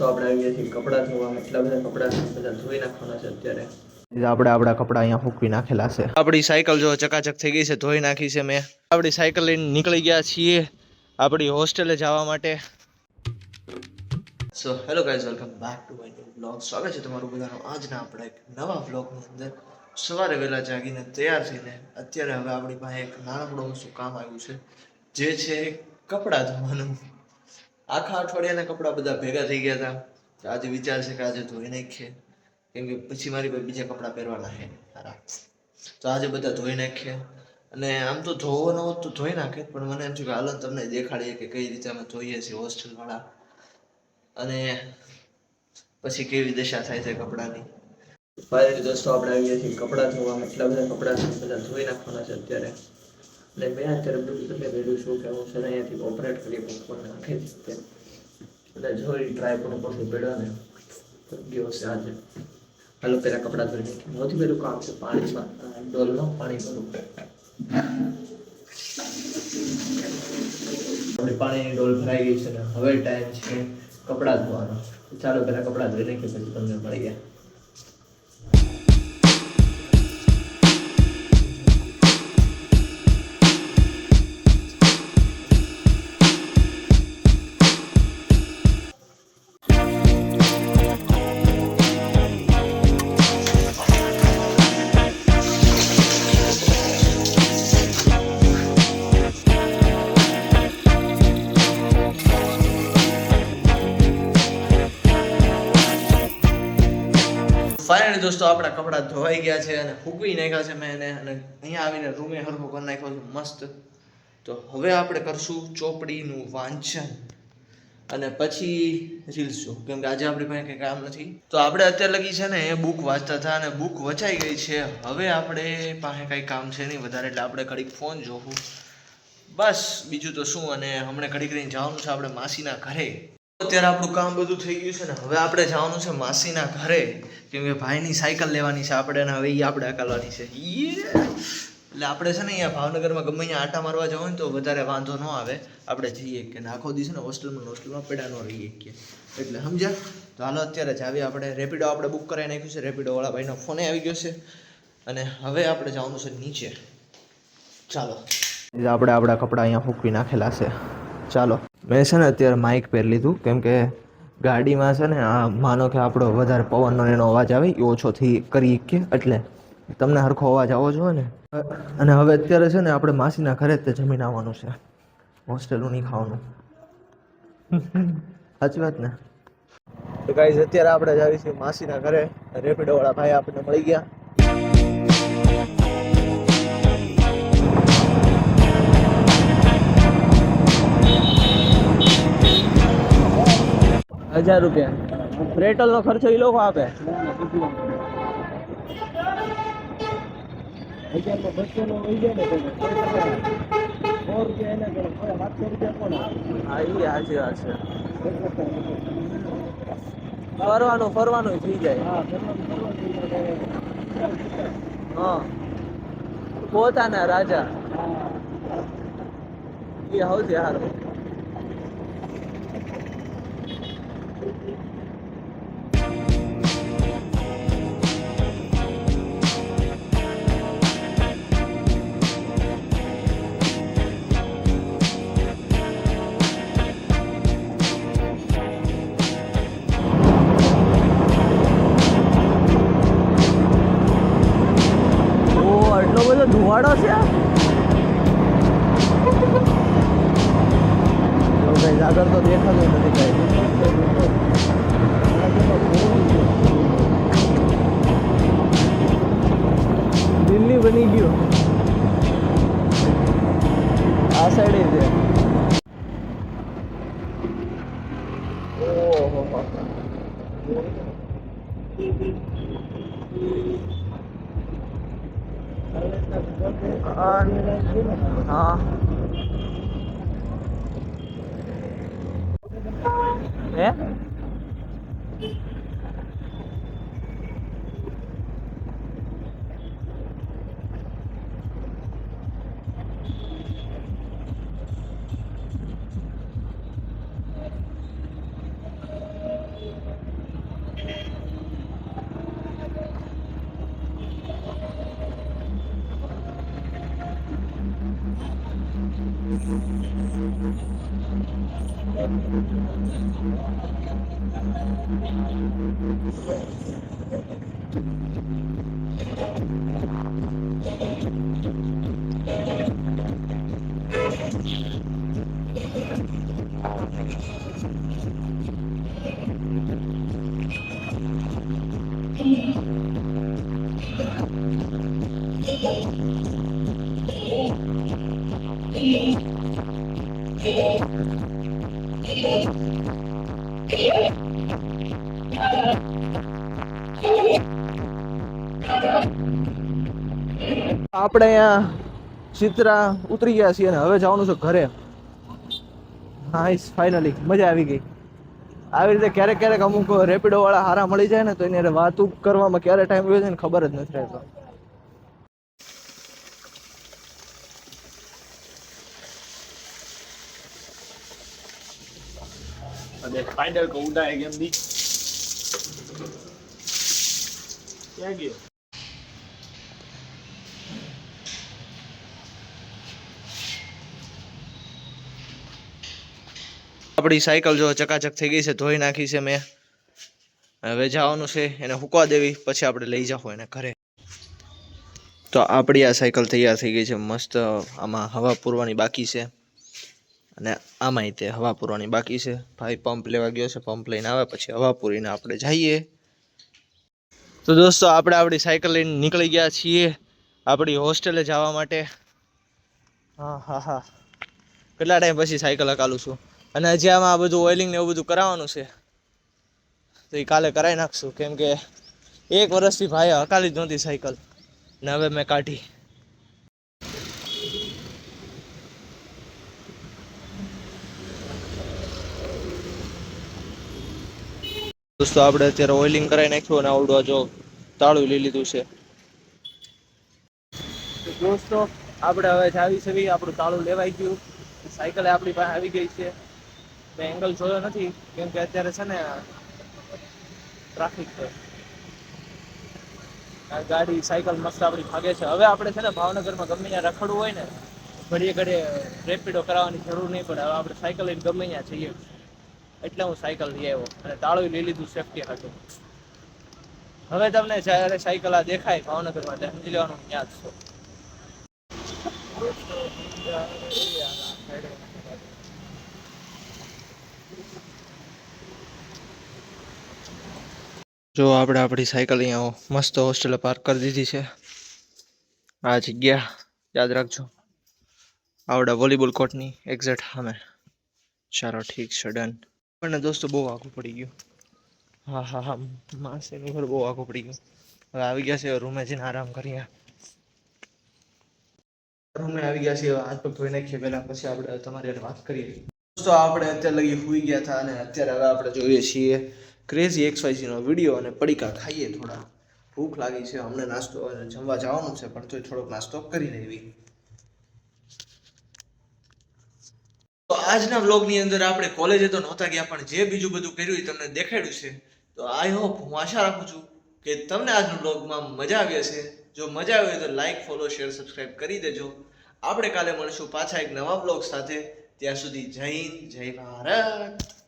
દોસ્તો આપણે આવી ગયા છીએ કપડાં ધોવા. એટલા બધા કપડાં બધા ધોઈ નાખવાના છે અત્યારે. આપણે આપણા કપડાં અહીંયા ફૂંકવી નાખેલા છે. આપણી સાયકલ જો ચકાચક થઈ ગઈ છે, ધોઈ નાખી છે મેં. આપણી સાયકલ લઈને નીકળી ગયા છીએ આપણી હોસ્ટેલે જવા માટે. So hello guys, welcome back to my new blog. સ્વાગત છે તમારું બધાનું આજના આપણા એક નવા બ્લોગની અંદર. સવારે વહેલા જાગીને તૈયાર થઈને અત્યારે હવે આપણી પાસે એક નાનકડું શું કામ આવ્યું છે, જે છે કપડાં ધોવાનું. આખા અઠવાડિયાના કપડાં બધા ભેગા થઈ ગયા હતા. આજે વિચાર છે કે આજે ધોઈ નાખીએ, કેમ કે પછી મારી પાસે બીજા કપડાં પહેરવાના છે સારા. તો આજે બધા ધોઈ નાખીએ. અને આમ તો ધોવાનો હોત તો ધોઈ નાખે, પણ મને એમ થયું કે હાલો તમને દેખાડીએ કે કઈ રીતે અમે ધોઈએ છીએ હોસ્ટેલવાળા, અને પછી કેવી દશા થાય છે કપડાની. ફાઇનલી દોસ્તો આપણે આવી ગયા છીએ કપડાં ધોવા. એટલા બધા કપડાં બધા ધોઈ નાખવાના છે અત્યારે. એટલે મેં અત્યારે બધું તમને કીધું છું કે હું છે ને અહીંયાથી ઓપરેટ કરી ફોન નાખી દઈશ. એટલે જોઈ ટ્રાય પણ પછી પડ્યો ને ગયો છે આજે. હાલો પહેલાં કપડાં ધોઈ નાખીએ. સૌથી પહેલું કામ છે પાણીમાં ડોલમાં પાણી ભરવું. આપણી પાણીની ડોલ ભરાઈ ગઈ છે ને હવે ટાઈમ છે કપડાં ધોવાનો. ચાલો પહેલાં કપડાં ધોઈ નાખીએ, પછી તમને મળીએ. ફાઇનલી દોસ્તો આપણા કપડાં ધોવાઈ ગયા છે અને ફૂંકવી નાખ્યા છે મેં એને, અને અહીંયા આવીને રૂમે હરખું કરી નાખ્યો છે મસ્ત. તો હવે આપણે કરશું ચોપડીનું વાંચન અને પછી રીલ્સ જો, કેમ કે આજે આપણી પાસે કંઈ કામ નથી. તો આપણે અત્યારે લગી છે ને એ બુક વાંચતા હતા અને બુક વચાઈ ગઈ છે. હવે આપણે પાસે કંઈ કામ છે નહીં વધારે, એટલે આપણે ઘડીક ફોન જોવું બસ, બીજું તો શું. અને હમણાં ઘડીક રહીને જવાનું છે આપણે માસીના ઘરે. અત્યારે આપણું કામ બધું થઈ ગયું છે ને હવે આપણે જવાનું છે માસીના ઘરે, કેમ કે ભાઈની સાયકલ લેવાની છે આપણે, અને હવે એ આપણે અકાલવાની છે. એટલે આપણે છે ને અહીંયા ભાવનગરમાં ગમે અહીંયા આટા મારવા જવું હોય ને તો વધારે વાંધો ન આવે, આપણે જઈએ કે આખો દિવસ ને હોસ્ટેલમાં પેડા ન રહીએ કે, એટલે સમજ્યા. તો હાલો અત્યારે જ આવીએ આપણે. રેપિડો આપણે બુક કરાવી નાખ્યું છે, રેપિડોવાળા ભાઈનો ફોને આવી ગયો છે, અને હવે આપણે જવાનું છે નીચે. ચાલો આપણે આપણા કપડાં અહીંયા ફૂંકવી નાખેલા છે. ચાલો મેં છે ને અત્યારે માઇક પહેરી લીધું, કેમ કે ગાડીમાં છે ને આ માનો કે આપણો વધારે પવનનો એનો અવાજ આવે એ ઓછો થઈ કરી કે, એટલે તમને સરખો અવાજ આવવો જોઈએ ને. અને હવે અત્યારે છે ને આપણે માસીના ઘરે જ તે જમીન આવવાનું છે, હોસ્ટેલનું નહીં ખાવાનું. સાચી વાત ને. તો ગાઈઝ અત્યારે આપણે જ આવી છીએ માસીના ઘરે. રેપિડોવાળા ભાઈ આપણને મળી ગયા. 1000 રૂપિયા પેટ્રોલ નો ખર્ચો એ લોકો આપે. ફરવાનું થઈ જાય. હા પોતાના રાજા એ સૌથી સારું. ધુવાડો છે આગળ તો દેખાતું નથી કઈ. દિલ્હી બની ગયું આ સાઈડે છે. ઓહો હા હે આપણે અહીંયા ચિત્રા ઉતરી ગયા છીએ અને હવે જવાનું છે ઘરે. નાઈસ, ફાઇનલી મજા આવી ગઈ. આવી રીતે ક્યારેક ક્યારેક અમુક રેપિડો વાળા હારા મળી જાય ને તો એની વાતું કરવામાં ક્યારે ટાઈમ ગયો છે ને ખબર જ નથી રહેતો. अरे स्पाइडर को उड़ाए गेम दी क्या गया આપણી સાયકલ જો ચકાચક થઈ ગઈ છે, ધોઈ નાખી છે મેં. હવે જવાનું છે એને હુકવા દેવી, પછી આપણે લઈ જાઓ એને ઘરે. તો આપણી આ સાયકલ તૈયાર થઈ ગઈ છે મસ્ત. આમાં હવા પૂરવાની બાકી છે અને આમાંય તે હવા પૂરવાની બાકી છે. ભાઈ પંપ લેવા ગયો છે, પંપ લઈને આવે પછી હવા પૂરીને આપણે જઈએ. તો દોસ્તો આપણે આપણી સાયકલ લઈને નીકળી ગયા છીએ આપણી હોસ્ટેલે જવા માટે. હા હા હા, કેટલા ટાઈમ પછી સાયકલ હકાલું છું. અને હજી આમાં આ બધું ઓઇલિંગ ને એવું બધું કરાવવાનું છે તો એ કાલે કરાવી નાખશું, કેમ કે 1 વર્ષથી ભાઈ હકાલી જ નહોતી સાયકલ ને હવે મેં કાઢી. દોસ્તો આપણે અત્યારે ઓઇલિંગ કરાવી નાખ્યું અને આવડું જો તાળું લઈ લીધું છે. દોસ્તો આપણે હવે જાવી છે, આપણું તાળું લેવાઈ ગયું, સાયકલ આપણી પાસે આવી ગઈ છે. મેં એંગલ જોયો નથી કેમ કે અત્યારે છે ને ટ્રાફિક છે. આ ગાડી સાયકલ મસ્ત આપણી ભાગે છે. હવે આપણે છે ને ભાવનગરમાં ગમે ત્યાં રખડવું હોય ને ઘડીએ ઘડીએ રેપિડો કરાવવાની જરૂર નહીં પડે. હવે આપણે સાયકલ લઈને ગમે ત્યાં જઈએ એટલે હું સાયકલ લઈ આવ્યો અને તાળું લઈ લીધું સેફટી હતું. હવે તમને જ્યારે સાયકલ આ દેખાય ભાવનગરમાં ત્યાં સમજી લેવાનું યાદ છો. જો આપણે આપણી સાયકલ અહીંયા મસ્ત હોસ્ટેલે પાર્ક કરી દીધી છે. આ જગ્યા યાદ રાખજો, આવડા વોલીબોલ કોર્ટની એક્ઝેક્ટ સામે. ચાલો ઠીક છે, ડન. પણ દોસ્તો બહુ આઘું પડી ગયું. હા હા હા, માસીનું ઘર બહુ આઘું પડી ગયું. હવે આવી ગયા છે રૂમે જઈને આરામ કરીએ. રૂમે આવી ગયા છીએ, હાથ પગ ધોઈ નાખીએ પહેલા, પછી આપણે તમારી વાત કરીએ. દોસ્તો આપણે અત્યારે લગી સુઈ ગયા હતા અને અત્યારે હવે આપણે જોઈએ છીએ ક્રેઝી XYZ નો વિડીયો અને પડીકા ખાઈએ. થોડા ભૂખ લાગી છે અમને, નાસ્તો જમવા જવાનું છે પણ તોય થોડોક નાસ્તો કરી લેવી. તો આજના વ્લોગની અંદર આપણે કોલેજે તો નહોતા ગયા પણ જે બીજું બધું કર્યું એ તમને દેખાડ્યું છે. તો આઈ હોપ, હું આશા રાખું છું કે તમને આજના વ્લોગમાં મજા આવી હશે. જો મજા આવી હોય તો લાઈક, ફોલો, શેર, સબસ્ક્રાઇબ કરી દેજો. આપણે કાલે મળીશું પાછા એક નવા વ્લોગ સાથે. ત્યાં સુધી જય હિન્દ, જય ભારત.